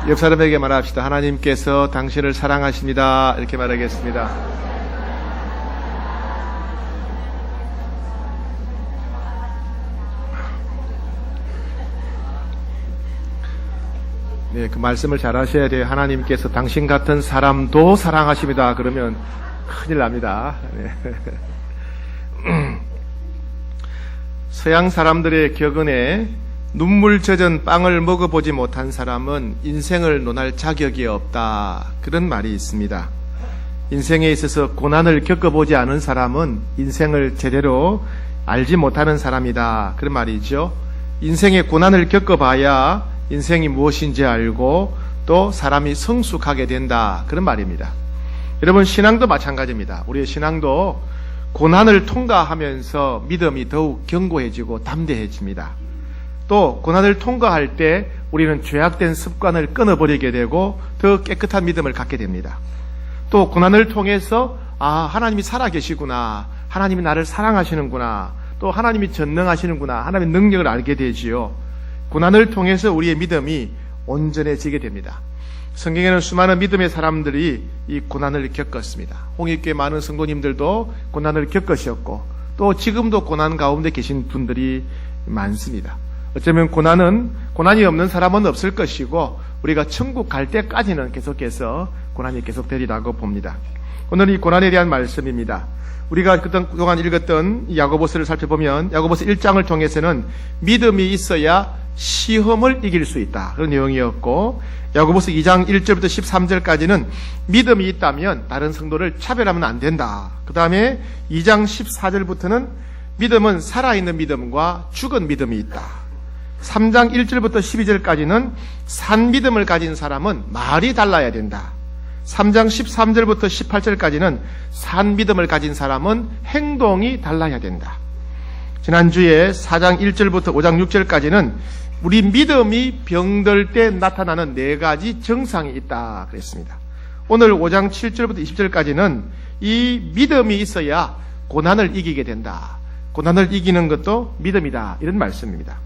옆 사람에게 말합시다. 하나님께서 당신을 사랑하십니다. 이렇게 말하겠습니다. 네, 그 말씀을 잘 하셔야 돼요. 하나님께서 당신 같은 사람도 사랑하십니다. 그러면 큰일 납니다. 네. 서양 사람들의 격언에 눈물 젖은 빵을 먹어보지 못한 사람은 인생을 논할 자격이 없다. 그런 말이 있습니다. 인생에 있어서 고난을 겪어보지 않은 사람은 인생을 제대로 알지 못하는 사람이다. 그런 말이죠. 인생의 고난을 겪어봐야 인생이 무엇인지 알고 또 사람이 성숙하게 된다. 그런 말입니다. 여러분, 신앙도 마찬가지입니다. 우리의 신앙도 고난을 통과하면서 믿음이 더욱 견고해지고 담대해집니다. 또 고난을 통과할 때 우리는 죄악된 습관을 끊어버리게 되고 더 깨끗한 믿음을 갖게 됩니다. 또 고난을 통해서 하나님이 살아계시구나, 하나님이 나를 사랑하시는구나, 또 하나님이 전능하시는구나, 하나님의 능력을 알게 되지요. 고난을 통해서 우리의 믿음이 온전해지게 됩니다. 성경에는 수많은 믿음의 사람들이 이 고난을 겪었습니다. 홍익교회 많은 성도님들도 고난을 겪으셨고 또 지금도 고난 가운데 계신 분들이 많습니다. 어쩌면 고난이 없는 사람은 없을 것이고 우리가 천국 갈 때까지는 계속해서 고난이 계속되리라고 봅니다. 오늘 이 고난에 대한 말씀입니다. 우리가 그동안 읽었던 야고보서를 살펴보면 야고보서 1장을 통해서는 믿음이 있어야 시험을 이길 수 있다, 그런 내용이었고, 야고보서 2장 1절부터 13절까지는 믿음이 있다면 다른 성도를 차별하면 안 된다. 그 다음에 2장 14절부터는 믿음은 살아있는 믿음과 죽은 믿음이 있다. 3장 1절부터 12절까지는 산 믿음을 가진 사람은 말이 달라야 된다. 3장 13절부터 18절까지는 산 믿음을 가진 사람은 행동이 달라야 된다. 지난주에 4장 1절부터 5장 6절까지는 우리 믿음이 병들 때 나타나는 4가지 증상이 있다 그랬습니다. 오늘 5장 7절부터 20절까지는 이 믿음이 있어야 고난을 이기게 된다. 고난을 이기는 것도 믿음이다. 이런 말씀입니다.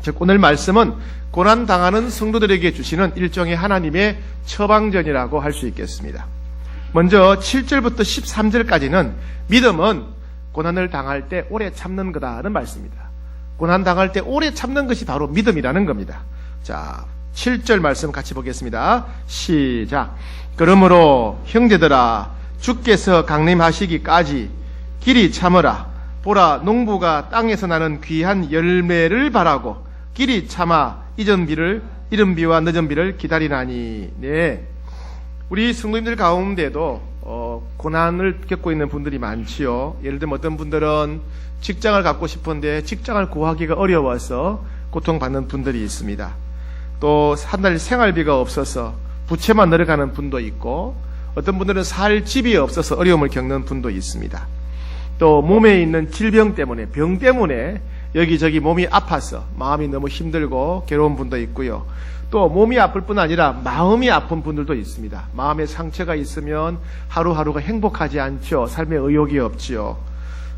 즉 오늘 말씀은 고난당하는 성도들에게 주시는 일종의 하나님의 처방전이라고 할 수 있겠습니다. 먼저 7절부터 13절까지는 믿음은 고난을 당할 때 오래 참는 거다라는 말씀입니다. 고난 당할 때 오래 참는 것이 바로 믿음이라는 겁니다. 자, 7절 말씀 같이 보겠습니다. 시작. 그러므로 형제들아, 주께서 강림하시기까지 길이 참으라. 보라, 농부가 땅에서 나는 귀한 열매를 바라고 길이 참아 이른 비와 늦은 비를 기다리나니. 네, 우리 성도님들 가운데도 고난을 겪고 있는 분들이 많지요. 예를 들면 어떤 분들은 직장을 갖고 싶은데 직장을 구하기가 어려워서 고통받는 분들이 있습니다. 또 한 달 생활비가 없어서 부채만 늘어가는 분도 있고, 어떤 분들은 살 집이 없어서 어려움을 겪는 분도 있습니다. 또 몸에 있는 질병 때문에, 병 때문에 여기저기 몸이 아파서 마음이 너무 힘들고 괴로운 분도 있고요. 또 몸이 아플 뿐 아니라 마음이 아픈 분들도 있습니다. 마음에 상처가 있으면 하루하루가 행복하지 않죠. 삶에 의욕이 없지요.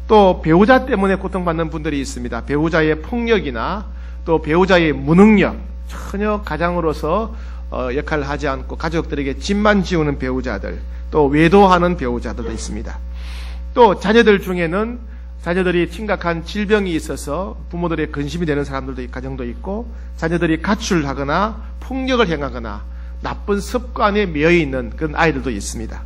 또 배우자 때문에 고통받는 분들이 있습니다. 배우자의 폭력이나 또 배우자의 무능력, 전혀 가장으로서 역할을 하지 않고 가족들에게 짐만 지우는 배우자들, 또 외도하는 배우자들도 있습니다. 또 자녀들 중에는 자녀들이 심각한 질병이 있어서 부모들의 근심이 되는 사람들도 가정도 있고, 자녀들이 가출하거나 폭력을 행하거나 나쁜 습관에 매여 있는 그런 아이들도 있습니다.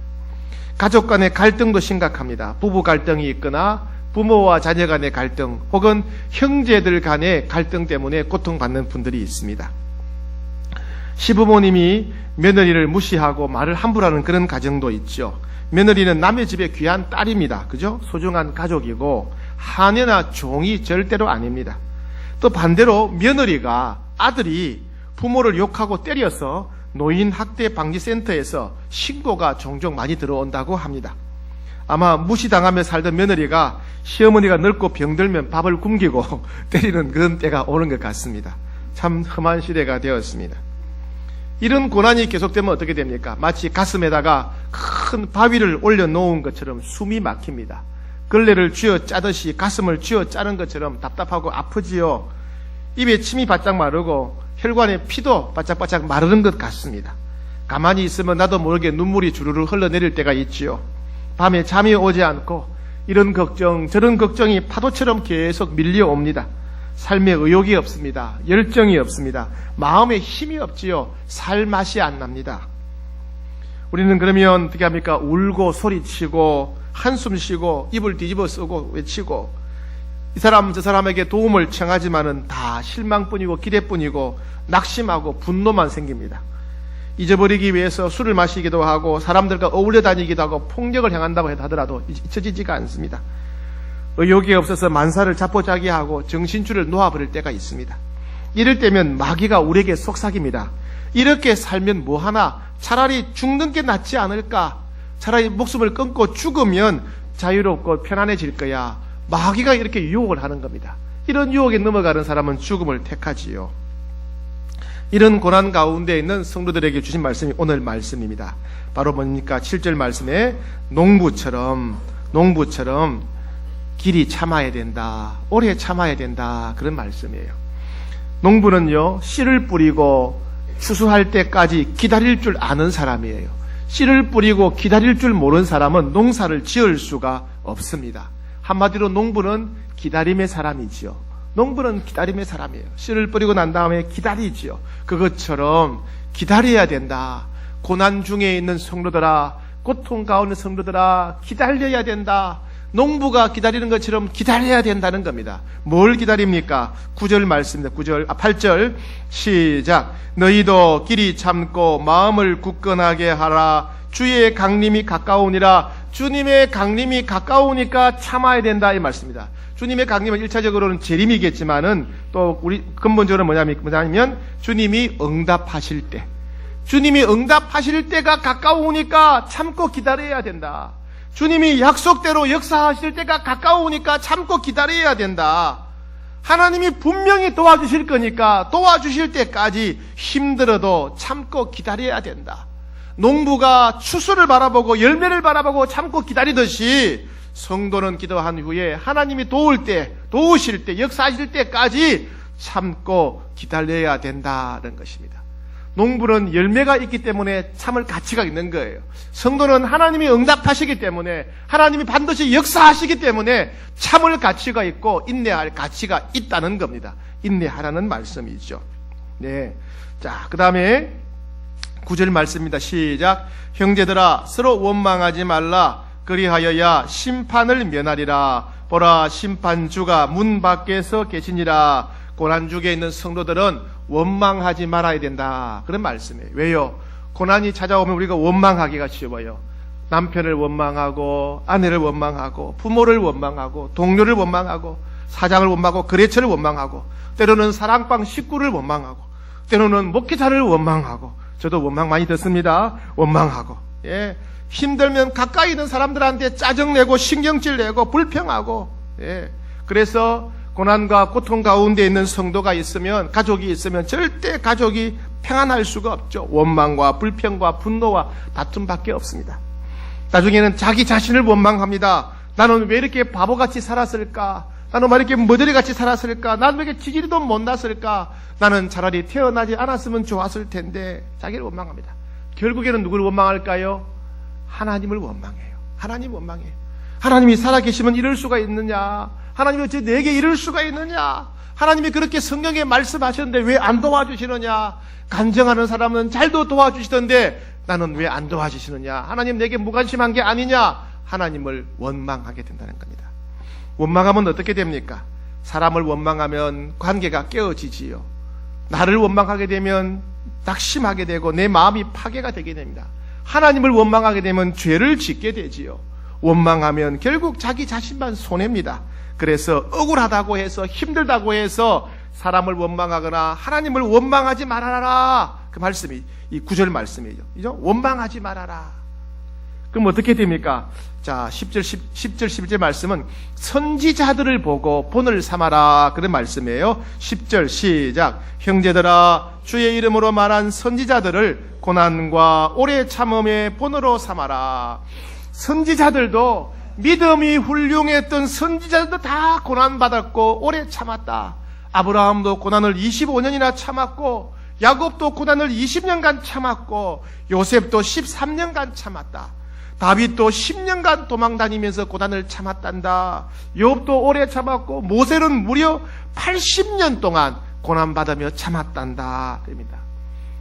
가족 간의 갈등도 심각합니다. 부부 갈등이 있거나 부모와 자녀 간의 갈등, 혹은 형제들 간의 갈등 때문에 고통받는 분들이 있습니다. 시부모님이 며느리를 무시하고 말을 함부로 하는 그런 가정도 있죠. 며느리는 남의 집의 귀한 딸입니다. 그죠? 소중한 가족이고 하녀나 종이 절대로 아닙니다. 또 반대로 며느리가, 아들이 부모를 욕하고 때려서 노인학대방지센터에서 신고가 종종 많이 들어온다고 합니다. 아마 무시당하며 살던 며느리가 시어머니가 늙고 병들면 밥을 굶기고 때리는 그런 때가 오는 것 같습니다. 참 험한 시대가 되었습니다. 이런 고난이 계속되면 어떻게 됩니까? 마치 가슴에다가 큰 바위를 올려놓은 것처럼 숨이 막힙니다. 걸레를 쥐어 짜듯이 가슴을 쥐어 짜는 것처럼 답답하고 아프지요. 입에 침이 바짝 마르고 혈관에 피도 바짝바짝 마르는 것 같습니다. 가만히 있으면 나도 모르게 눈물이 주르르 흘러내릴 때가 있지요. 밤에 잠이 오지 않고 이런 걱정 저런 걱정이 파도처럼 계속 밀려옵니다. 삶에 의욕이 없습니다. 열정이 없습니다. 마음에 힘이 없지요. 살 맛이 안 납니다. 우리는 그러면 어떻게 합니까? 울고 소리치고 한숨 쉬고 입을 뒤집어 쓰고 외치고 이 사람 저 사람에게 도움을 청하지만은 다 실망뿐이고 기대뿐이고 낙심하고 분노만 생깁니다. 잊어버리기 위해서 술을 마시기도 하고 사람들과 어울려 다니기도 하고 폭력을 행한다고 하더라도 잊혀지지가 않습니다. 의욕이 없어서 만사를 자포자기하고 정신줄을 놓아버릴 때가 있습니다. 이럴 때면 마귀가 우리에게 속삭입니다. 이렇게 살면 뭐하나 차라리 죽는 게 낫지 않을까? 차라리 목숨을 끊고 죽으면 자유롭고 편안해질 거야. 마귀가 이렇게 유혹을 하는 겁니다. 이런 유혹에 넘어가는 사람은 죽음을 택하지요. 이런 고난 가운데 있는 성도들에게 주신 말씀이 오늘 말씀입니다. 바로 뭡니까? 7절 말씀에 농부처럼 길이 참아야 된다. 오래 참아야 된다. 그런 말씀이에요. 농부는요, 씨를 뿌리고 추수할 때까지 기다릴 줄 아는 사람이에요. 씨를 뿌리고 기다릴 줄 모르는 사람은 농사를 지을 수가 없습니다. 한마디로 농부는 기다림의 사람이지요. 농부는 기다림의 사람이에요. 씨를 뿌리고 난 다음에 기다리지요. 그것처럼 기다려야 된다. 고난 중에 있는 성도들아, 고통 가운데 성도들아, 기다려야 된다. 농부가 기다리는 것처럼 기다려야 된다는 겁니다. 뭘 기다립니까? 9절 말씀입니다. 8절 시작. 너희도 길이 참고 마음을 굳건하게 하라. 주의 강림이 가까우니라. 주님의 강림이 가까우니까 참아야 된다 이 말씀입니다. 주님의 강림은 1차적으로는 재림이겠지만은 또 우리 근본적으로 뭐냐면 주님이 응답하실 때, 주님이 응답하실 때가 가까우니까 참고 기다려야 된다. 주님이 약속대로 역사하실 때가 가까우니까 참고 기다려야 된다. 하나님이 분명히 도와주실 거니까 도와주실 때까지 힘들어도 참고 기다려야 된다. 농부가 추수를 바라보고 열매를 바라보고 참고 기다리듯이 성도는 기도한 후에 하나님이 도우실 때, 역사하실 때까지 참고 기다려야 된다는 것입니다. 농부는 열매가 있기 때문에 참을 가치가 있는 거예요. 성도는 하나님이 응답하시기 때문에, 하나님이 반드시 역사하시기 때문에 참을 가치가 있고 인내할 가치가 있다는 겁니다. 인내하라는 말씀이죠. 네. 자, 그 다음에 9절 말씀입니다. 시작. 형제들아, 서로 원망하지 말라. 그리하여야 심판을 면하리라. 보라, 심판주가 문 밖에서 계시니라. 고난중에 있는 성도들은 원망하지 말아야 된다. 그런 말씀이에요. 왜요? 고난이 찾아오면 우리가 원망하기가 쉬워요. 남편을 원망하고, 아내를 원망하고, 부모를 원망하고, 동료를 원망하고, 사장을 원망하고, 거래처를 원망하고, 때로는 사랑방 식구를 원망하고, 때로는 목회자를 원망하고, 저도 원망 많이 듣습니다. 원망하고, 예. 힘들면 가까이 있는 사람들한테 짜증내고 신경질 내고 불평하고, 예. 그래서 고난과 고통 가운데 있는 성도가 있으면, 가족이 있으면 절대 가족이 평안할 수가 없죠. 원망과 불평과 분노와 다툼밖에 없습니다. 나중에는 자기 자신을 원망합니다. 나는 왜 이렇게 바보같이 살았을까? 나는 왜 이렇게 머저리같이 살았을까? 나는 왜 이렇게 지지리도 못났을까? 나는 차라리 태어나지 않았으면 좋았을 텐데. 자기를 원망합니다. 결국에는 누구를 원망할까요? 하나님을 원망해요. 하나님 원망해요. 하나님이 살아계시면 이럴 수가 있느냐? 하나님이 어째 내게 이럴 수가 있느냐? 하나님이 그렇게 성경에 말씀하셨는데 왜 안 도와주시느냐? 간증하는 사람은 잘도 도와주시던데 나는 왜 안 도와주시느냐? 하나님 내게 무관심한 게 아니냐? 하나님을 원망하게 된다는 겁니다. 원망하면 어떻게 됩니까? 사람을 원망하면 관계가 깨어지지요. 나를 원망하게 되면 낙심하게 되고 내 마음이 파괴가 되게 됩니다. 하나님을 원망하게 되면 죄를 짓게 되지요. 원망하면 결국 자기 자신만 손해입니다. 그래서 억울하다고 해서 힘들다고 해서 사람을 원망하거나 하나님을 원망하지 말아라. 그 말씀이 이 9절 말씀이죠. 원망하지 말아라. 그럼 어떻게 됩니까? 자, 10절 11절 말씀은 선지자들을 보고 본을 삼아라. 그런 말씀이에요. 10절 시작. 형제들아, 주의 이름으로 말한 선지자들을 고난과 오래 참음의 본으로 삼아라. 선지자들도 믿음이 훌륭했던 선지자들도 다 고난받았고 오래 참았다. 아브라함도 고난을 25년이나 참았고, 야곱도 고난을 20년간 참았고, 요셉도 13년간 참았다. 다윗도 10년간 도망다니면서 고난을 참았단다. 욥도 오래 참았고, 모세는 무려 80년 동안 고난받으며 참았단다. 됩니다.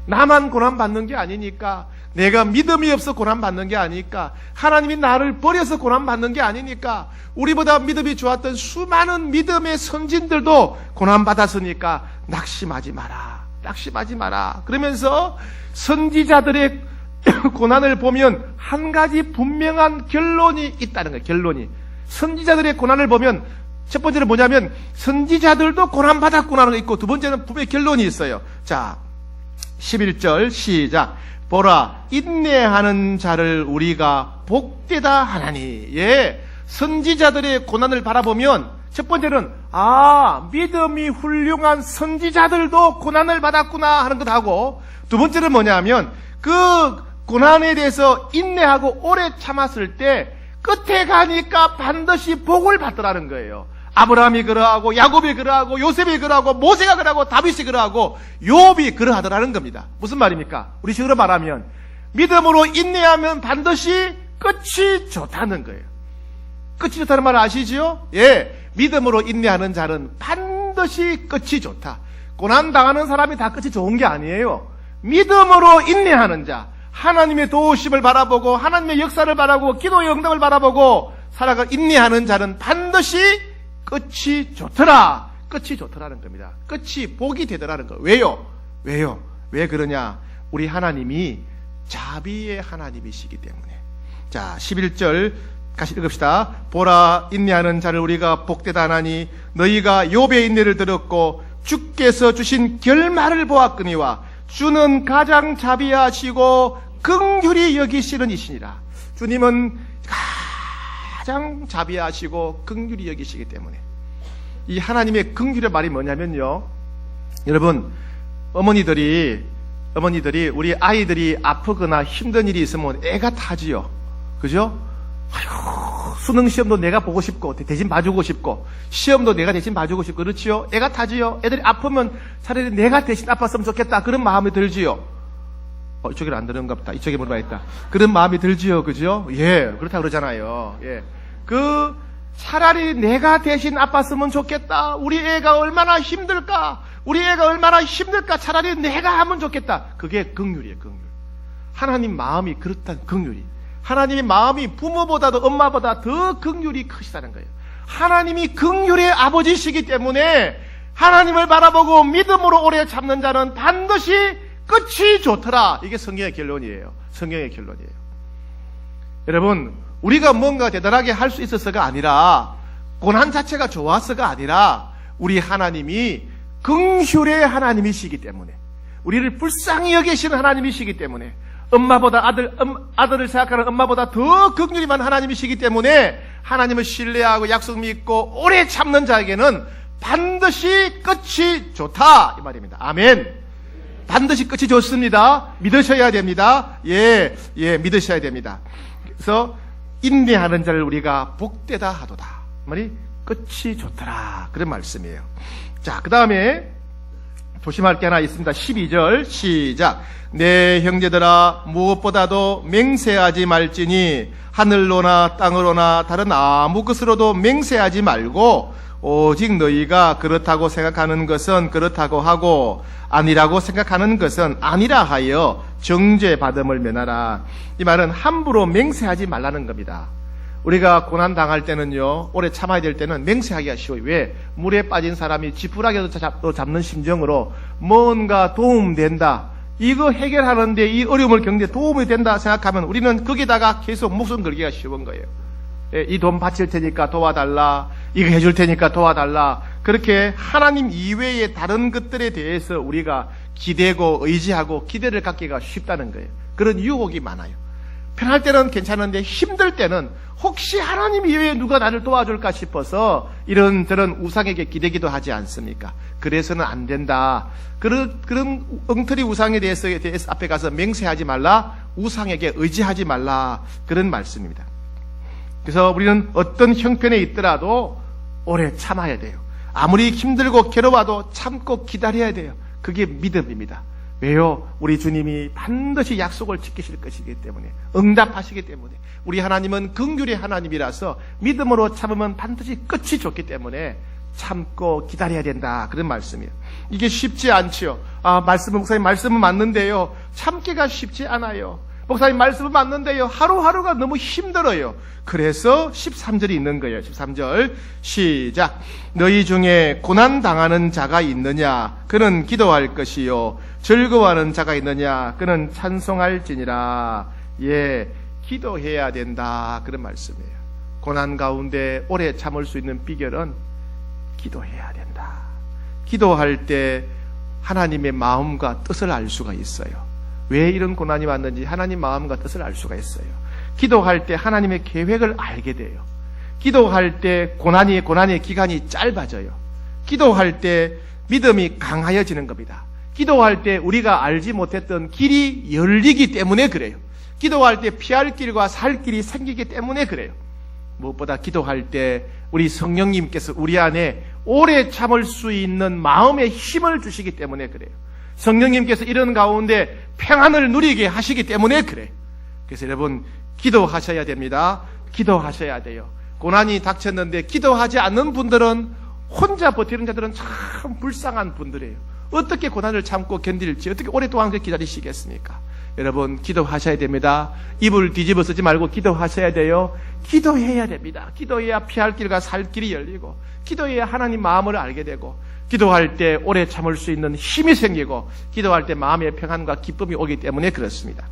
나만 고난받는 게 아니니까, 내가 믿음이 없어 고난받는 게 아니니까, 하나님이 나를 버려서 고난받는 게 아니니까, 우리보다 믿음이 좋았던 수많은 믿음의 선진들도 고난받았으니까 낙심하지 마라. 낙심하지 마라. 그러면서 선지자들의 고난을 보면 한 가지 분명한 결론이 있다는 거예요. 결론이. 선지자들의 고난을 보면 첫 번째는 뭐냐면 선지자들도 고난받았구나는 거 있고, 두 번째는 분명히 결론이 있어요. 자, 11절 시작. 보라, 인내하는 자를 우리가 복되다 하나니. 예, 선지자들의 고난을 바라보면 첫 번째는 믿음이 훌륭한 선지자들도 고난을 받았구나 하는 것하고, 두 번째는 뭐냐면 그 고난에 대해서 인내하고 오래 참았을 때 끝에 가니까 반드시 복을 받더라는 거예요. 아브라함이 그러하고, 야곱이 그러하고, 요셉이 그러하고, 모세가 그러하고, 다윗이 그러하고, 욥이 그러하더라는 겁니다. 무슨 말입니까? 우리 식으로 말하면 믿음으로 인내하면 반드시 끝이 좋다는 거예요. 끝이 좋다는 말 아시죠? 예, 믿음으로 인내하는 자는 반드시 끝이 좋다. 고난당하는 사람이 다 끝이 좋은 게 아니에요. 믿음으로 인내하는 자, 하나님의 도우심을 바라보고 하나님의 역사를 바라보고 기도의 응답을 바라보고 살아가 인내하는 자는 반드시 끝이 좋더라. 끝이 좋더라는 겁니다. 끝이 복이 되더라는 거예요. 왜요? 왜요? 왜 그러냐? 우리 하나님이 자비의 하나님이시기 때문에. 자, 11절 같이 읽읍시다. 보라, 인내하는 자를 우리가 복되다 하나니 너희가 욥의 인내를 들었고 주께서 주신 결말을 보았거니와 주는 가장 자비하시고 긍휼히 여기시는 이시니라. 주님은 가장 자비하시고 긍휼히 여기시기 때문에. 이 하나님의 긍휼의 말이 뭐냐면요, 여러분, 어머니들이 우리 아이들이 아프거나 힘든 일이 있으면 애가 타지요. 그죠? 아휴, 수능 시험도 내가 보고 싶고 대신 봐주고 싶고, 시험도 내가 대신 봐주고 싶고, 그렇지요? 애가 타지요. 애들이 아프면 차라리 내가 대신 아팠으면 좋겠다, 그런 마음이 들지요. 이쪽에는 안 들은가 보다. 이쪽에 물어봐야겠다. 그런 마음이 들지요. 그죠? 예, 그렇다 그러잖아요. 예. 차라리 내가 대신 아팠으면 좋겠다. 우리 애가 얼마나 힘들까? 차라리 내가 하면 좋겠다. 그게 긍휼이에요, 긍휼. 하나님 마음이 그렇다는 긍휼이. 하나님의 마음이 부모보다도 엄마보다 더 긍휼이 크시다는 거예요. 하나님이 긍휼의 아버지시기 때문에 하나님을 바라보고 믿음으로 오래 참는 자는 반드시 끝이 좋더라. 이게 성경의 결론이에요. 성경의 결론이에요. 여러분, 우리가 뭔가 대단하게 할 수 있어서가 아니라, 고난 자체가 좋아서가 아니라, 우리 하나님이 긍휼의 하나님이시기 때문에, 우리를 불쌍히 여기시는 하나님이시기 때문에, 엄마보다 아들을 생각하는 엄마보다 더 긍휼이 많은 하나님이시기 때문에 하나님을 신뢰하고 약속 믿고 오래 참는 자에게는 반드시 끝이 좋다, 이 말입니다. 아멘. 반드시 끝이 좋습니다. 믿으셔야 됩니다. 예, 믿으셔야 됩니다. 그래서 인내하는 자를 우리가 복되다 하도다. 말이 끝이 좋더라, 그런 말씀이에요. 자, 그 다음에 조심할 게 하나 있습니다. 12절 시작. 내 형제들아, 무엇보다도 맹세하지 말지니 하늘로나 땅으로나 다른 아무 것으로도 맹세하지 말고 오직 너희가 그렇다고 생각하는 것은 그렇다고 하고 아니라고 생각하는 것은 아니라 하여 정죄받음을 면하라. 이 말은 함부로 맹세하지 말라는 겁니다. 우리가 고난당할 때는요, 오래 참아야 될 때는 맹세하기가 쉬워요. 왜? 물에 빠진 사람이 지푸라기도 잡는 심정으로 뭔가 도움된다, 이거 해결하는데, 이 어려움을 겪는데 도움이 된다 생각하면 우리는 거기다가 계속 목숨 걸기가 쉬운 거예요. 이 돈 바칠 테니까 도와달라, 이거 해줄 테니까 도와달라. 그렇게 하나님 이외의 다른 것들에 대해서 우리가 기대고 의지하고 기대를 갖기가 쉽다는 거예요. 그런 유혹이 많아요. 편할 때는 괜찮은데 힘들 때는 혹시 하나님 이외에 누가 나를 도와줄까 싶어서 이런저런 우상에게 기대기도 하지 않습니까? 그래서는 안 된다. 그런 엉터리 우상에 대해서 앞에 가서 맹세하지 말라, 우상에게 의지하지 말라, 그런 말씀입니다. 그래서 우리는 어떤 형편에 있더라도 오래 참아야 돼요. 아무리 힘들고 괴로워도 참고 기다려야 돼요. 그게 믿음입니다. 왜요? 우리 주님이 반드시 약속을 지키실 것이기 때문에, 응답하시기 때문에, 우리 하나님은 긍휼의 하나님이라서 믿음으로 참으면 반드시 끝이 좋기 때문에 참고 기다려야 된다, 그런 말씀이에요. 이게 쉽지 않지요. 목사님 말씀은 맞는데요, 참기가 쉽지 않아요. 목사님 말씀은 맞는데요, 하루하루가 너무 힘들어요. 그래서 13절이 있는 거예요. 13절 시작. 너희 중에 고난당하는 자가 있느냐? 그는 기도할 것이요. 즐거워하는 자가 있느냐? 그는 찬송할지니라. 예, 기도해야 된다, 그런 말씀이에요. 고난 가운데 오래 참을 수 있는 비결은 기도해야 된다. 기도할 때 하나님의 마음과 뜻을 알 수가 있어요. 왜 이런 고난이 왔는지 하나님 마음과 뜻을 알 수가 있어요. 기도할 때 하나님의 계획을 알게 돼요. 기도할 때 고난의 기간이 짧아져요. 기도할 때 믿음이 강하여지는 겁니다. 기도할 때 우리가 알지 못했던 길이 열리기 때문에 그래요. 기도할 때 피할 길과 살 길이 생기기 때문에 그래요. 무엇보다 기도할 때 우리 성령님께서 우리 안에 오래 참을 수 있는 마음의 힘을 주시기 때문에 그래요. 성령님께서 이런 가운데 평안을 누리게 하시기 때문에 그래요. 그래서 여러분, 기도하셔야 됩니다. 기도하셔야 돼요. 고난이 닥쳤는데 기도하지 않는 분들은, 혼자 버티는 자들은 참 불쌍한 분들이에요. 어떻게 고난을 참고 견딜지, 어떻게 오랫동안 기다리시겠습니까? 여러분, 기도하셔야 됩니다. 입을 뒤집어 쓰지 말고 기도하셔야 돼요. 기도해야 됩니다. 기도해야 피할 길과 살 길이 열리고, 기도해야 하나님 마음을 알게 되고, 기도할 때 오래 참을 수 있는 힘이 생기고, 기도할 때 마음의 평안과 기쁨이 오기 때문에 그렇습니다.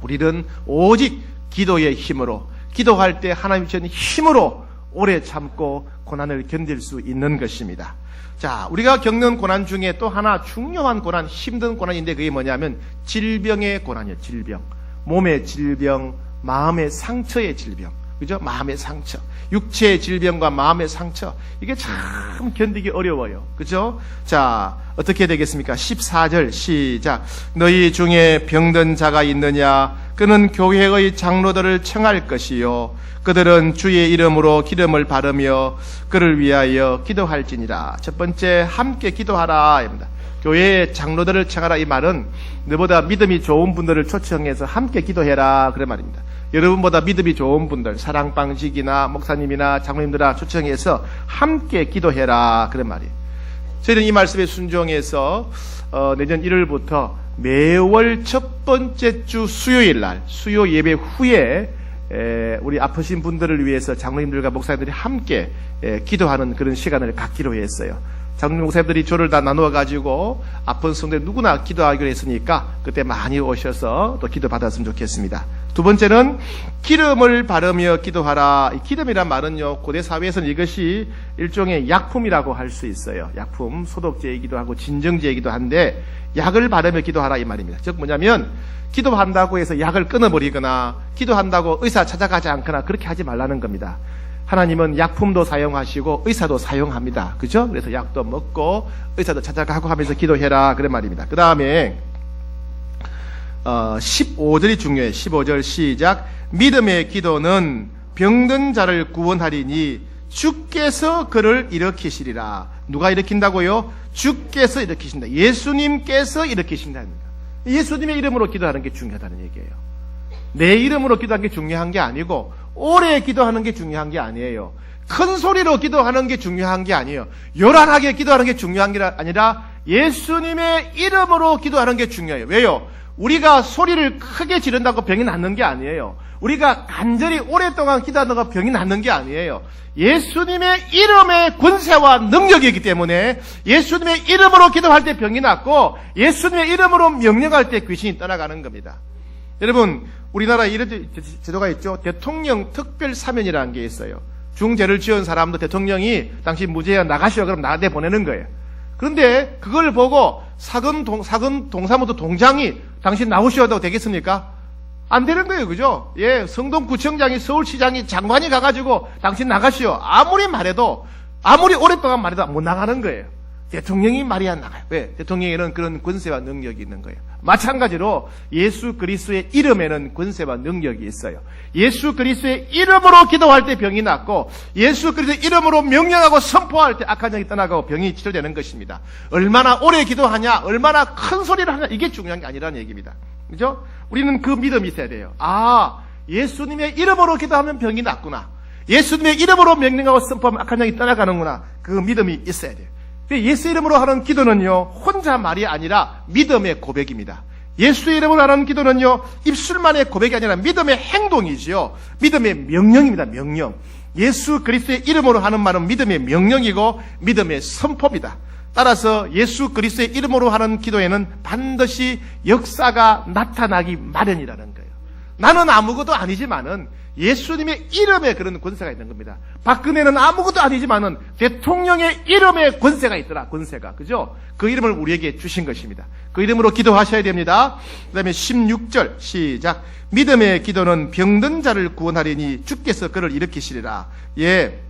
우리는 오직 기도의 힘으로, 기도할 때 하나님 주신 힘으로 오래 참고 고난을 견딜 수 있는 것입니다. 자, 우리가 겪는 고난 중에 또 하나 중요한 고난, 힘든 고난인데 그게 뭐냐면 질병의 고난이에요. 질병. 몸의 질병, 마음의 상처의 질병. 그죠? 마음의 상처. 육체의 질병과 마음의 상처. 이게 참 견디기 어려워요. 그죠? 자, 어떻게 되겠습니까? 14절 시작. 너희 중에 병든 자가 있느냐? 그는 교회의 장로들을 청할 것이요. 그들은 주의 이름으로 기름을 바르며 그를 위하여 기도할지니라. 첫 번째, 함께 기도하라 입니다. 교회의 장로들을 청하라, 이 말은 너보다 믿음이 좋은 분들을 초청해서 함께 기도해라, 그런 말입니다. 여러분보다 믿음이 좋은 분들, 사랑방식이나 목사님이나 장로님들아 초청해서 함께 기도해라, 그런 말이에요. 저희는 이 말씀에 순종해서 내년 1월부터 매월 첫 번째 주 수요일 날, 수요 예배 후에 우리 아프신 분들을 위해서 장로님들과 목사님들이 함께 기도하는 그런 시간을 갖기로 했어요. 장로님 목사님들이 조를 다 나누어 가지고 아픈 성도들 누구나 기도하기로 했으니까 그때 많이 오셔서 또 기도 받았으면 좋겠습니다. 두 번째는 기름을 바르며 기도하라. 이 기름이란 말은요, 고대 사회에서는 이것이 일종의 약품이라고 할 수 있어요. 약품, 소독제이기도 하고 진정제이기도 한데 약을 바르며 기도하라, 이 말입니다. 즉 뭐냐면 기도한다고 해서 약을 끊어버리거나 기도한다고 의사 찾아가지 않거나 그렇게 하지 말라는 겁니다. 하나님은 약품도 사용하시고 의사도 사용합니다. 그죠? 그래서 약도 먹고 의사도 찾아가고 하면서 기도해라, 그런 말입니다. 그 다음에 15절이 중요해요. 15절 시작. 믿음의 기도는 병든 자를 구원하리니 주께서 그를 일으키시리라. 누가 일으킨다고요? 주께서 일으키신다. 예수님께서 일으키신다는 거예요. 예수님의 이름으로 기도하는 게 중요하다는 얘기예요. 내 이름으로 기도하는 게 중요한 게 아니고 오래 기도하는 게 중요한 게 아니에요. 큰 소리로 기도하는 게 중요한 게 아니에요. 요란하게 기도하는 게 중요한 게 아니라 예수님의 이름으로 기도하는 게 중요해요. 왜요? 우리가 소리를 크게 지른다고 병이 낫는 게 아니에요. 우리가 간절히 오랫동안 기도한다고 병이 낫는 게 아니에요. 예수님의 이름의 권세와 능력이기 때문에 예수님의 이름으로 기도할 때 병이 낫고 예수님의 이름으로 명령할 때 귀신이 떠나가는 겁니다. 여러분, 우리나라에 이런 제도가 있죠. 대통령 특별 사면이라는 게 있어요. 중죄를 지은 사람도 대통령이 당신 무죄야 나가시오 그럼 나한테 보내는 거예요. 그런데 그걸 보고 사근 동사무소 동장이 당신 나오셔도 되겠습니까? 안 되는 거예요. 그죠? 예, 성동구청장이 서울시장이 장관이 가가지고 당신 나가시오. 아무리 말해도 아무리 오랫동안 말해도 못 나가는 거예요. 대통령이 말이 안 나가요. 왜? 대통령에는 그런 권세와 능력이 있는 거예요. 마찬가지로 예수 그리스도의 이름에는 권세와 능력이 있어요. 예수 그리스도의 이름으로 기도할 때 병이 낫고, 예수 그리스도의 이름으로 명령하고 선포할 때 악한 영이 떠나가고 병이 치료되는 것입니다. 얼마나 오래 기도하냐, 얼마나 큰 소리를 하냐, 이게 중요한 게 아니라는 얘기입니다. 그죠? 우리는 그 믿음이 있어야 돼요. 예수님의 이름으로 기도하면 병이 낫구나. 예수님의 이름으로 명령하고 선포하면 악한 영이 떠나가는구나. 그 믿음이 있어야 돼요. 예수 이름으로 하는 기도는요, 혼자 말이 아니라 믿음의 고백입니다. 예수의 이름으로 하는 기도는요, 입술만의 고백이 아니라 믿음의 행동이지요. 믿음의 명령입니다. 명령. 예수 그리스도의 이름으로 하는 말은 믿음의 명령이고 믿음의 선포입니다. 따라서 예수 그리스도의 이름으로 하는 기도에는 반드시 역사가 나타나기 마련이라는 거예요. 나는 아무것도 아니지만은 예수님의 이름에 그런 권세가 있는 겁니다. 박근혜는 아무것도 아니지만은 대통령의 이름에 권세가 있더라. 권세가. 그죠? 그 이름을 우리에게 주신 것입니다. 그 이름으로 기도하셔야 됩니다. 그 다음에 16절 시작. 믿음의 기도는 병든 자를 구원하리니 주께서 그를 일으키시리라. 예.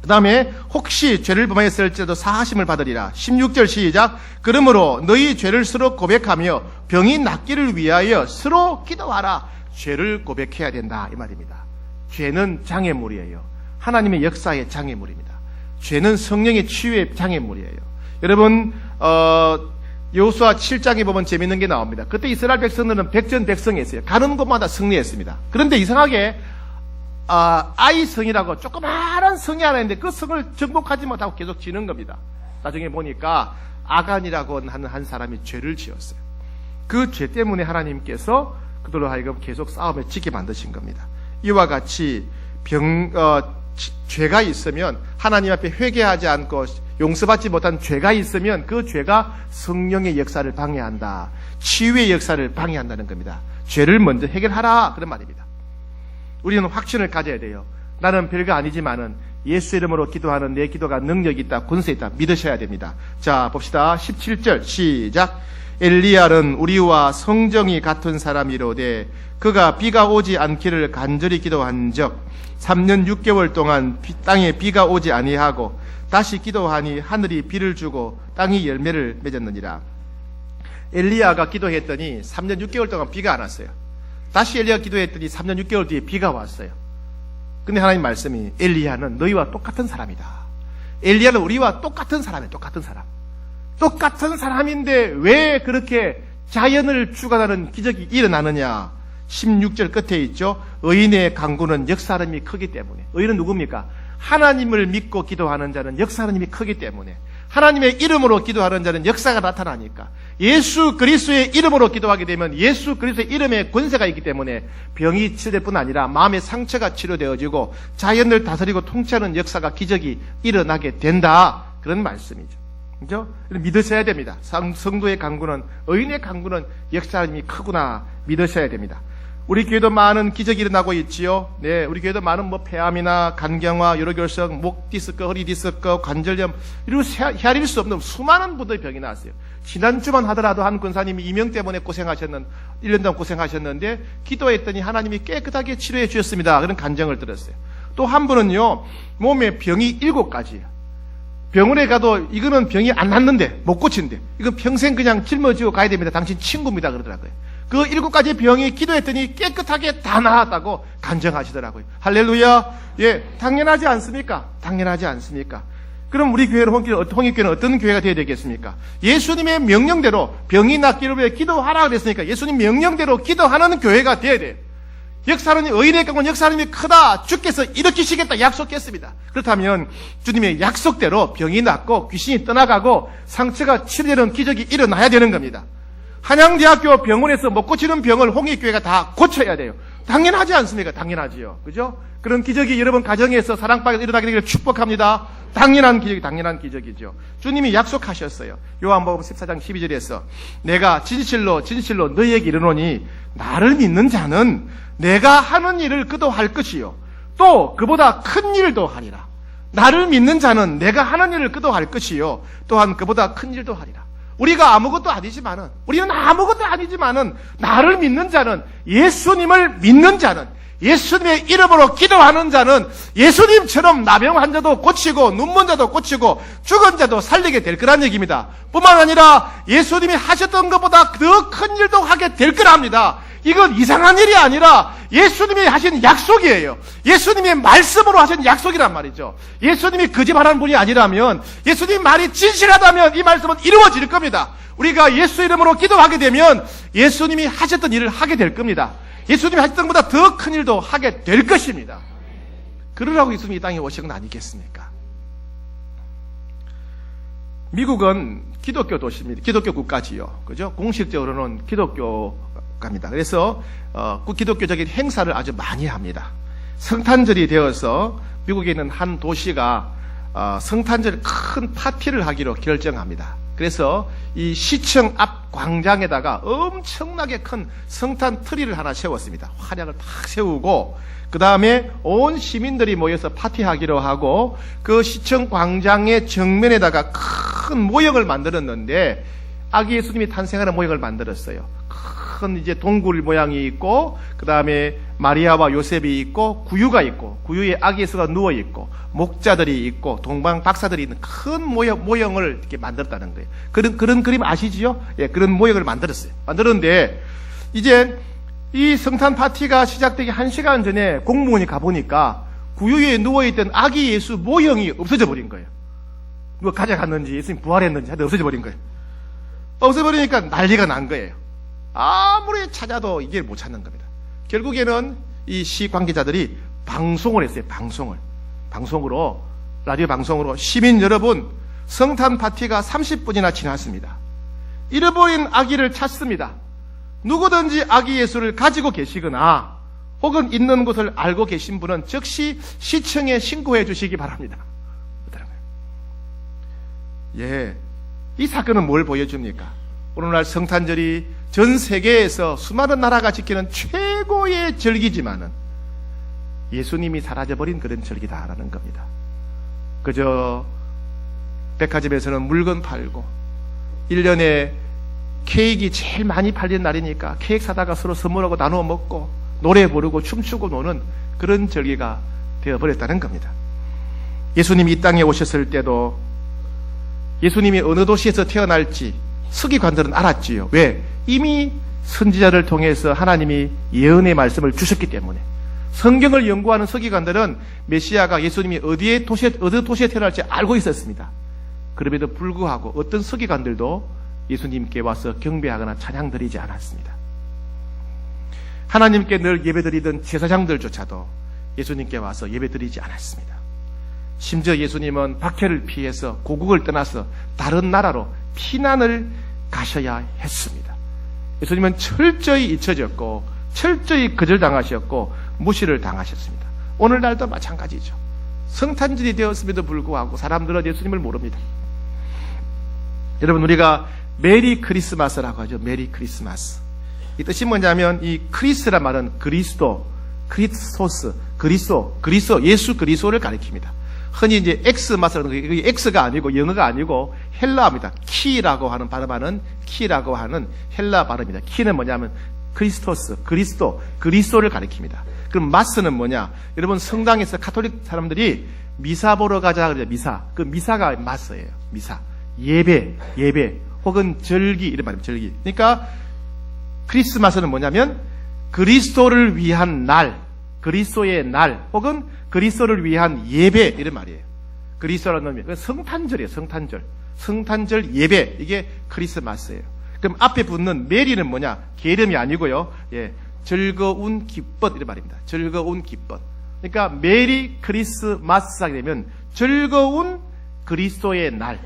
그 다음에 혹시 죄를 범하였을지라도 사하심을 받으리라. 16절 시작. 그러므로 너희 죄를 서로 고백하며 병이 낫기를 위하여 서로 기도하라. 죄를 고백해야 된다, 이 말입니다. 죄는 장애물이에요. 하나님의 역사의 장애물입니다. 죄는 성령의 치유의 장애물이에요. 여러분 여호수아 7장에 보면 재밌는 게 나옵니다. 그때 이스라엘 백성들은 백전백승했어요. 가는 곳마다 승리했습니다. 그런데 이상하게 아이 성이라고 조그마한 성이 하나 있는데 그 성을 정복하지 못하고 계속 지는 겁니다. 나중에 보니까 아간이라고 하는 한 사람이 죄를 지었어요. 그 죄 때문에 하나님께서 그들로 하여금 계속 싸움에 지게 만드신 겁니다. 이와 같이 죄가 있으면, 하나님 앞에 회개하지 않고 용서받지 못한 죄가 있으면 그 죄가 성령의 역사를 방해한다. 치유의 역사를 방해한다는 겁니다. 죄를 먼저 해결하라, 그런 말입니다. 우리는 확신을 가져야 돼요. 나는 별거 아니지만은 예수 이름으로 기도하는 내 기도가 능력이 있다, 권세 있다, 믿으셔야 됩니다. 자, 봅시다. 17절 시작. 엘리야는 우리와 성정이 같은 사람이로되 그가 비가 오지 않기를 간절히 기도한 적 3년 6개월 동안 땅에 비가 오지 아니하고 다시 기도하니 하늘이 비를 주고 땅이 열매를 맺었느니라. 엘리야가 기도했더니 3년 6개월 동안 비가 안 왔어요. 다시 엘리야가 기도했더니 3년 6개월 뒤에 비가 왔어요. 근데 하나님 말씀이 엘리야는 너희와 똑같은 사람이다. 엘리야는 우리와 똑같은 사람이에요. 똑같은 사람. 똑같은 사람인데 왜 그렇게 자연을 주관하는 기적이 일어나느냐. 16절 끝에 있죠. 의인의 강구는 역사하는 힘이 크기 때문에. 의인은 누굽니까? 하나님을 믿고 기도하는 자는 역사하는 힘이 크기 때문에. 하나님의 이름으로 기도하는 자는 역사가 나타나니까. 예수 그리스도의 이름으로 기도하게 되면 예수 그리스도의 이름에 권세가 있기 때문에 병이 치료될 뿐 아니라 마음의 상처가 치료되어지고 자연을 다스리고 통치하는 역사가, 기적이 일어나게 된다, 그런 말씀이죠. 그죠? 믿으셔야 됩니다. 성도의 강구는, 의인의 강구는 역사하는 힘이 크구나, 믿으셔야 됩니다. 우리 교회도 많은 기적이 일어나고 있지요. 네, 우리 교회도 많은 폐암이나 간경화, 요로결석, 목 디스크, 허리 디스크, 관절염, 이런 헤아릴 수 없는 수많은 분들의 병이 나왔어요. 지난주만 하더라도 한 권사님이 이명 때문에 1년 동안 고생하셨는데 기도했더니 하나님이 깨끗하게 치료해 주셨습니다. 그런 간증을 들었어요. 또 한 분은요, 몸에 병이 7가지예요. 병원에 가도 이거는 병이 안 낫는데, 못 고치는데, 이건 평생 그냥 짊어지고 가야 됩니다. 당신 친구입니다. 그러더라고요. 그 7가지 병이 기도했더니 깨끗하게 다 나았다고 간증하시더라고요. 할렐루야. 예, 당연하지 않습니까? 당연하지 않습니까? 그럼 우리 교회는, 홍익교회는 어떤 교회가 되어야 되겠습니까? 예수님의 명령대로 병이 낫기를 위해 기도하라 그랬으니까 예수님 명령대로 기도하는 교회가 되어야 돼요. 역사는, 의인의 강은 역사는 크다. 주께서 일으키시겠다 약속했습니다. 그렇다면 주님의 약속대로 병이 낫고 귀신이 떠나가고 상처가 치료되는 기적이 일어나야 되는 겁니다. 한양대학교 병원에서 못 고치는 병을 홍익교회가 다 고쳐야 돼요. 당연하지 않습니까? 당연하지요. 그죠? 그런 기적이 여러분 가정에서 사랑방에서 일어나게 되기를 축복합니다. 당연한 기적이죠. 주님이 약속하셨어요. 요한복음 14장 12절에서 내가 진실로 너희에게 이르노니 나를 믿는 자는 내가 하는 일을 그도 할 것이요 또 그보다 큰 일도 하리라. 나를 믿는 자는 내가 하는 일을 그도 할 것이요 또한 그보다 큰 일도 하리라. 우리는 아무것도 아니지만은 나를 믿는 자는, 예수님을 믿는 자는, 예수님의 이름으로 기도하는 자는 예수님처럼 나병 환자도 고치고 눈먼 자도 고치고 죽은 자도 살리게 될 거란 얘기입니다. 뿐만 아니라 예수님이 하셨던 것보다 더 큰 일도 하게 될 거랍니다. 이건 이상한 일이 아니라 예수님이 하신 약속이에요. 예수님의 말씀으로 하신 약속이란 말이죠. 예수님이 거짓말하는 분이 아니라면, 예수님 말이 진실하다면 이 말씀은 이루어질 겁니다. 우리가 예수 이름으로 기도하게 되면 예수님이 하셨던 일을 하게 될 겁니다. 예수님이 하셨던 것보다 더 큰 일도 하게 될 것입니다. 그러라고 예수님이 이 땅에 오신 건 아니겠습니까? 미국은 기독교 도시입니다. 기독교 국가지요. 그죠? 공식적으로는 기독교가입니다. 그래서 기독교적인 행사를 아주 많이 합니다. 성탄절이 되어서 미국에 있는 한 도시가 성탄절 큰 파티를 하기로 결정합니다. 그래서 이 시청 앞 광장에다가 엄청나게 큰 성탄 트리를 하나 세웠습니다. 화약을 탁 세우고 그 다음에 온 시민들이 모여서 파티하기로 하고 그 시청 광장의 정면에다가 큰 모형을 만들었는데 아기 예수님이 탄생하는 모형을 만들었어요. 큰 이제 동굴 모양이 있고 그 다음에 마리아와 요셉이 있고 구유가 있고 구유에 아기 예수가 누워 있고 목자들이 있고 동방 박사들이 있는 큰 모형을 이렇게 만들었다는 거예요. 그런 그림 아시지요? 예, 그런 모형을 만들었어요. 만들었는데 이제 이 성탄 파티가 시작되기 1시간 전에 공무원이 가보니까 구유에 누워있던 아기 예수 모형이 없어져 버린 거예요. 누가 가져갔는지 예수님 부활했는지 하여튼 없어져 버린 거예요. 없어버리니까 난리가 난 거예요. 아무리 찾아도 이게 못 찾는 겁니다. 결국에는 이 시 관계자들이 방송을 했어요. 방송으로 라디오 방송으로 시민 여러분, 성탄 파티가 30분이나 지났습니다. 잃어버린 아기를 찾습니다. 누구든지 아기 예수를 가지고 계시거나 혹은 있는 곳을 알고 계신 분은 즉시 시청에 신고해 주시기 바랍니다. 예, 이 사건은 뭘 보여줍니까? 오늘날 성탄절이 전 세계에서 수많은 나라가 지키는 최고의 절기지만은 예수님이 사라져버린 그런 절기다라는 겁니다. 그저 백화점에서는 물건 팔고 1년에 케이크 제일 많이 팔리는 날이니까 케이크 사다가 서로 선물하고 나누어 먹고 노래 부르고 춤추고 노는 그런 절기가 되어버렸다는 겁니다. 예수님이 이 땅에 오셨을 때도 예수님이 어느 도시에서 태어날지 서기관들은 알았지요. 왜? 이미 선지자를 통해서 하나님이 예언의 말씀을 주셨기 때문에. 성경을 연구하는 서기관들은 메시아가 예수님이 어느 도시에 태어날지 알고 있었습니다. 그럼에도 불구하고 어떤 서기관들도 예수님께 와서 경배하거나 찬양 드리지 않았습니다. 하나님께 늘 예배드리던 제사장들조차도 예수님께 와서 예배드리지 않았습니다. 심지어 예수님은 박해를 피해서 고국을 떠나서 다른 나라로 피난을 가셔야 했습니다. 예수님은 철저히 잊혀졌고 철저히 거절당하셨고 무시를 당하셨습니다. 오늘날도 마찬가지죠. 성탄절이 되었음에도 불구하고 사람들은 예수님을 모릅니다. 여러분, 우리가 메리 크리스마스라고 하죠. 메리 크리스마스. 이 뜻이 뭐냐면 이 크리스란 말은 그리스도, 크리스토스, 그리스도, 예수 그리스도를 가리킵니다. 흔히 이제 엑스마스라는 거, 이게 엑스가 아니고 영어가 아니고 헬라어입니다. 키라고 하는 발음하는 키라고 하는 헬라 발음입니다. 키는 뭐냐면 크리스토스, 그리스도를 가리킵니다. 그럼 마스는 뭐냐? 여러분, 성당에서 카톨릭 사람들이 미사 보러 가자 그러죠. 미사. 그 미사가 마스예요. 미사. 예배 혹은 절기 이런 말입니다. 절기. 그러니까 크리스마스는 뭐냐면 그리스도를 위한 날, 그리스도의 날 혹은 그리스도를 위한 예배 이런 말이에요. 그리스도라는 놈이 성탄절이에요. 성탄절 예배, 이게 크리스마스예요. 그럼 앞에 붙는 메리는 뭐냐? 계름이 아니고요. 예, 즐거운 기쁨 이런 말입니다. 즐거운 기쁨. 그러니까 메리 크리스마스 하게 되면 즐거운 그리스도의 날,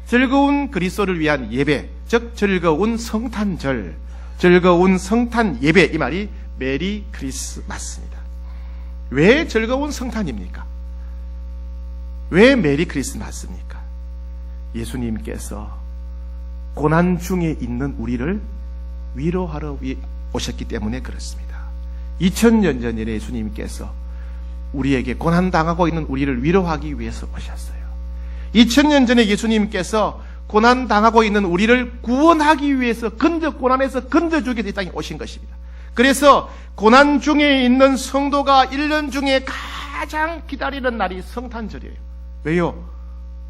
즐거운 그리스도를 위한 예배, 즉 즐거운 성탄절, 즐거운 성탄 예배, 이 말이 메리 크리스마스입니다. 왜 즐거운 성탄입니까? 왜 메리 크리스마스입니까? 예수님께서 고난 중에 있는 우리를 위로하러 오셨기 때문에 그렇습니다. 2000년 전에 예수님께서 우리에게 고난당하고 있는 우리를 위로하기 위해서 오셨어요. 2000년 전에 예수님께서 고난당하고 있는 우리를 구원하기 위해서 고난에서 건져주기 위해서 이 땅에 오신 것입니다. 그래서 고난 중에 있는 성도가 1년 중에 가장 기다리는 날이 성탄절이에요. 왜요?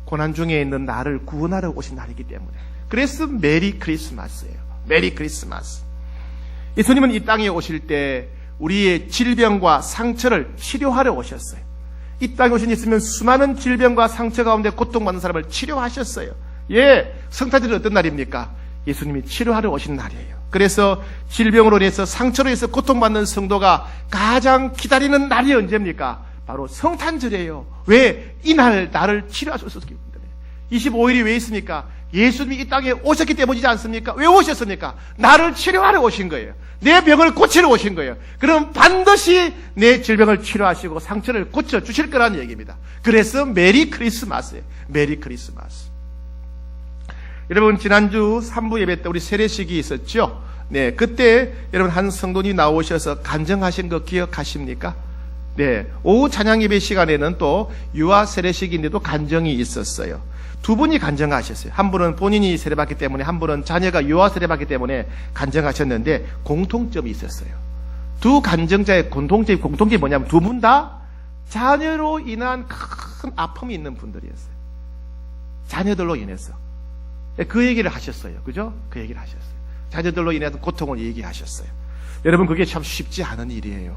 고난 중에 있는 나를 구원하러 오신 날이기 때문에. 그래서 메리 크리스마스예요. 메리 크리스마스. 예수님은 이 땅에 오실 때 우리의 질병과 상처를 치료하러 오셨어요. 이 땅에 오신 예수님은 수많은 질병과 상처 가운데 고통받는 사람을 치료하셨어요. 예, 성탄절은 어떤 날입니까? 예수님이 치료하러 오신 날이에요. 그래서 질병으로 인해서 상처로 인해서 고통받는 성도가 가장 기다리는 날이 언제입니까? 바로 성탄절이에요. 왜? 이날 나를 치료하셨기 때문에. 25일이 왜 있습니까? 예수님이 이 땅에 오셨기 때문이지 않습니까? 왜 오셨습니까? 나를 치료하러 오신 거예요. 내 병을 고치러 오신 거예요. 그럼 반드시 내 질병을 치료하시고 상처를 고쳐주실 거라는 얘기입니다. 그래서 메리 크리스마스예요. 메리 크리스마스. 여러분, 지난주 3부 예배 때 우리 세례식이 있었죠? 네, 그때 여러분 한 성도님 나오셔서 간증하신 거 기억하십니까? 네, 오후 찬양 예배 시간에는 또 유아 세례식인데도 간증이 있었어요. 두 분이 간증하셨어요. 한 분은 본인이 세례받기 때문에, 한 분은 자녀가 유아 세례받기 때문에 간증하셨는데 공통점이 있었어요. 두 간증자의 공통점이 뭐냐면 두 분 다 자녀로 인한 큰 아픔이 있는 분들이었어요. 자녀들로 인해서. 그 얘기를 하셨어요. 그죠? 그 얘기를 하셨어요. 자녀들로 인해서 고통을 얘기하셨어요. 여러분, 그게 참 쉽지 않은 일이에요.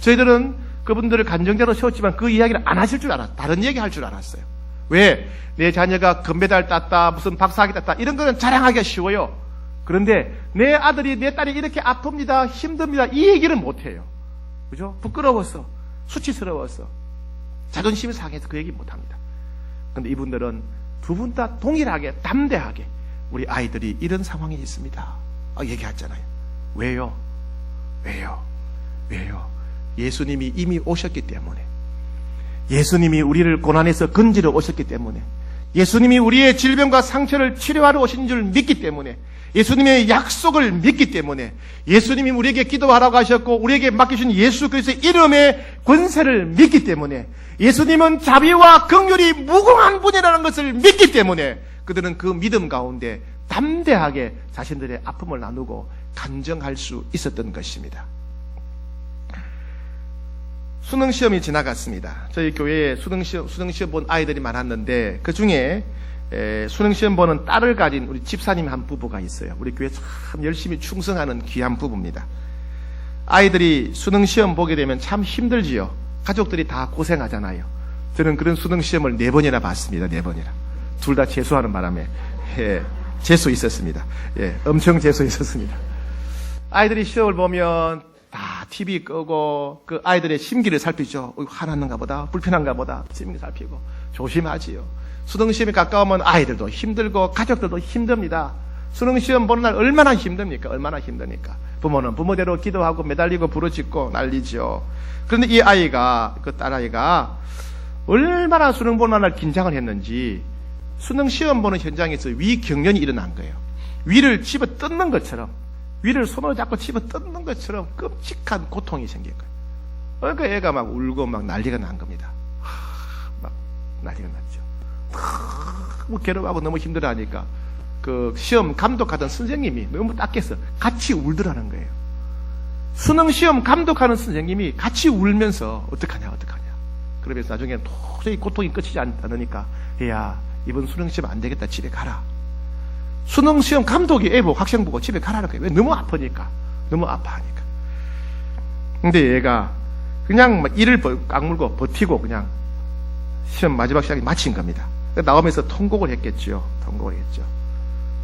저희들은 그분들을 간증자로 세웠지만 그 이야기를 안 하실 줄 알았어요. 다른 얘기 할 줄 알았어요. 왜? 내 자녀가 금메달 땄다, 무슨 박사학위 땄다, 이런 거는 자랑하기가 쉬워요. 그런데 내 아들이, 내 딸이 이렇게 아픕니다, 힘듭니다, 이 얘기를 못 해요. 그죠? 부끄러워서, 수치스러워서, 자존심이 상해서 그 얘기 못 합니다. 그런데 이분들은 두 분 다 동일하게, 담대하게 우리 아이들이 이런 상황에 있습니다, 얘기했잖아요. 왜요? 왜요? 왜요? 예수님이 이미 오셨기 때문에, 예수님이 우리를 고난에서 건지러 오셨기 때문에, 예수님이 우리의 질병과 상처를 치료하러 오신 줄 믿기 때문에, 예수님의 약속을 믿기 때문에, 예수님이 우리에게 기도하라고 하셨고 우리에게 맡기신 예수 그리스도의 이름의 권세를 믿기 때문에, 예수님은 자비와 긍휼이 무궁한 분이라는 것을 믿기 때문에 그들은 그 믿음 가운데 담대하게 자신들의 아픔을 나누고 간증할 수 있었던 것입니다. 수능시험이 지나갔습니다. 저희 교회에 수능시험 본 아이들이 많았는데 그 중에 수능시험 보는 딸을 가진 우리 집사님 한 부부가 있어요. 우리 교회 참 열심히 충성하는 귀한 부부입니다. 아이들이 수능시험 보게 되면 참 힘들지요. 가족들이 다 고생하잖아요. 저는 그런 수능시험을 4번이나 봤습니다. 4번이나. 둘 다 재수하는 바람에 재수 있었습니다. 엄청 재수 있었습니다. 아이들이 시험을 보면 다 TV 끄고 그 아이들의 심기를 살피죠. 화났는가 보다, 불편한가 보다 심기 살피고 조심하지요. 수능시험이 가까우면 아이들도 힘들고 가족들도 힘듭니다. 수능시험 보는 날 얼마나 힘듭니까? 얼마나 힘드니까. 부모는 부모대로 기도하고 매달리고 부르짖고 난리죠. 그런데 이 아이가, 그 딸아이가 얼마나 수능 보는 날 긴장을 했는지 수능시험 보는 현장에서 위경련이 일어난 거예요. 위를 집어 뜯는 것처럼, 위를 손으로 잡고 집어 뜯는 것처럼 끔찍한 고통이 생긴 거예요. 그러니까 애가 막 울고 막 난리가 난 겁니다. 막 난리가 났죠. 너무 괴로워하고 너무 힘들어하니까 그 시험 감독하던 선생님이 너무 딱해서 같이 울더라는 거예요. 수능시험 감독하는 선생님이 같이 울면서 어떡하냐. 그러면서 나중에 도저히 고통이 끊이지 않으니까 얘야, 이번 수능시험 안 되겠다, 집에 가라. 수능시험 감독이 애 보고 학생 보고 집에 가라는 거예요. 왜? 너무 아프니까. 너무 아파하니까. 근데 얘가 그냥 막 이를 깍물고 버티고 그냥 시험 마지막 시간에 마친 겁니다. 나오면서 통곡을 했겠죠.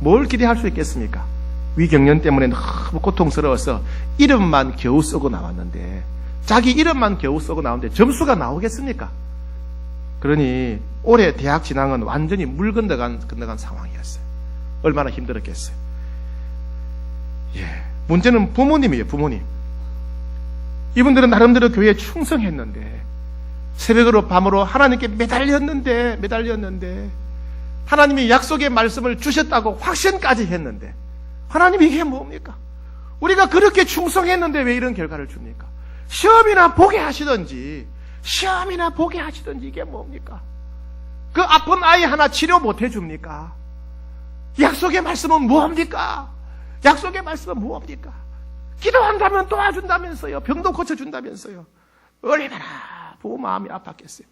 뭘 기대할 수 있겠습니까? 위경련 때문에 너무 고통스러워서 이름만 겨우 쓰고 나왔는데, 자기 이름만 겨우 쓰고 나오는데 점수가 나오겠습니까? 그러니 올해 대학 진학은 완전히 물 건너간 상황이었어요. 얼마나 힘들었겠어요. 문제는 부모님이에요. 부모님. 이분들은 나름대로 교회에 충성했는데, 새벽으로 밤으로 하나님께 매달렸는데 하나님이 약속의 말씀을 주셨다고 확신까지 했는데, 하나님이 이게 뭡니까? 우리가 그렇게 충성했는데 왜 이런 결과를 줍니까? 시험이나 보게 하시든지 이게 뭡니까? 그 아픈 아이 하나 치료 못 해줍니까? 약속의 말씀은 무엇입니까? 기도한다면 도와준다면서요. 병도 고쳐준다면서요. 얼마나 보고 마음이 아팠겠어요.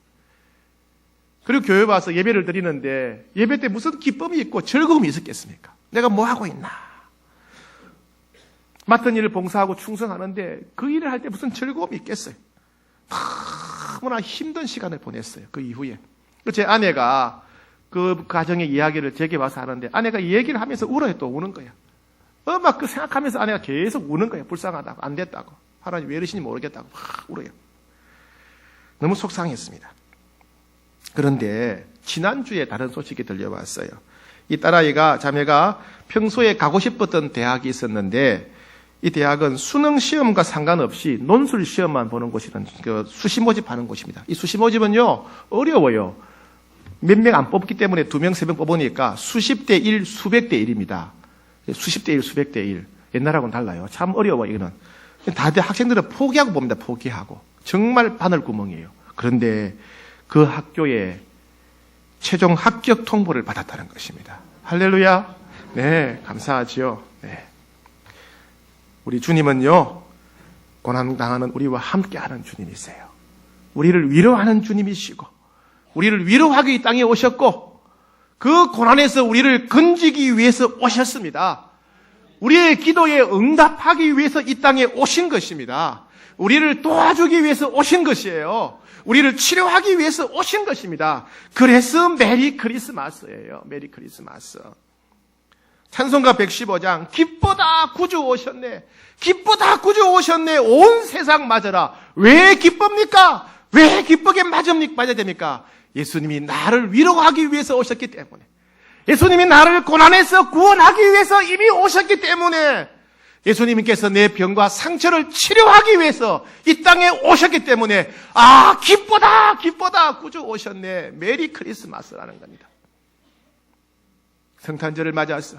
그리고 교회 와서 예배를 드리는데 예배 때 무슨 기쁨이 있고 즐거움이 있었겠습니까? 내가 뭐 하고 있나? 맡은 일을 봉사하고 충성하는데 그 일을 할 때 무슨 즐거움이 있겠어요? 너무나 힘든 시간을 보냈어요. 그 이후에. 제 아내가 그 가정의 이야기를 제게 와서 하는데 아내가 이 얘기를 하면서 울어요. 또 우는 거야. 막 그 생각하면서 아내가 계속 우는 거예요. 불쌍하다고. 안 됐다고. 하나님 왜 이러시는지 모르겠다고. 막 울어요. 너무 속상했습니다. 그런데 지난주에 다른 소식이 들려왔어요. 이 딸아이가, 자매가 평소에 가고 싶었던 대학이 있었는데 이 대학은 수능 시험과 상관없이 논술 시험만 보는 곳이란 수시 모집하는 곳입니다. 이 수시 모집은요 어려워요. 몇 명 안 뽑기 때문에 2명, 3명 뽑으니까 수십 대 1, 수백 대 1입니다. 수십 대 1, 수백 대 1. 옛날하고는 달라요. 참 어려워 이거는. 다들 학생들은 포기하고 봅니다. 포기하고. 정말 바늘구멍이에요. 그런데 그 학교에 최종 합격 통보를 받았다는 것입니다. 할렐루야. 네, 감사하지요. 네. 우리 주님은요, 고난당하는 우리와 함께하는 주님이세요. 우리를 위로하는 주님이시고, 우리를 위로하기 이 땅에 오셨고, 그 고난에서 우리를 건지기 위해서 오셨습니다. 우리의 기도에 응답하기 위해서 이 땅에 오신 것입니다. 우리를 도와주기 위해서 오신 것이에요. 우리를 치료하기 위해서 오신 것입니다. 그래서 메리 크리스마스예요. 메리 크리스마스. 찬송가 115장 기쁘다 구주 오셨네. 기쁘다 구주 오셨네. 온 세상 맞아라. 왜 기쁩니까? 왜 기쁘게 맞아야 됩니까? 예수님이 나를 위로하기 위해서 오셨기 때문에, 예수님이 나를 고난에서 구원하기 위해서 이미 오셨기 때문에, 예수님께서 내 병과 상처를 치료하기 위해서 이 땅에 오셨기 때문에 기쁘다 기쁘다 구주 오셨네. 메리 크리스마스라는 겁니다. 성탄절을 맞아서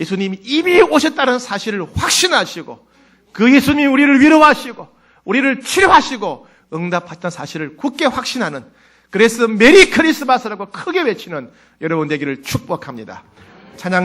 예수님이 이미 오셨다는 사실을 확신하시고 그 예수님이 우리를 위로하시고 우리를 치료하시고 응답했다는 사실을 굳게 확신하는, 그래서 메리 크리스마스라고 크게 외치는 여러분 되기를 축복합니다. 찬양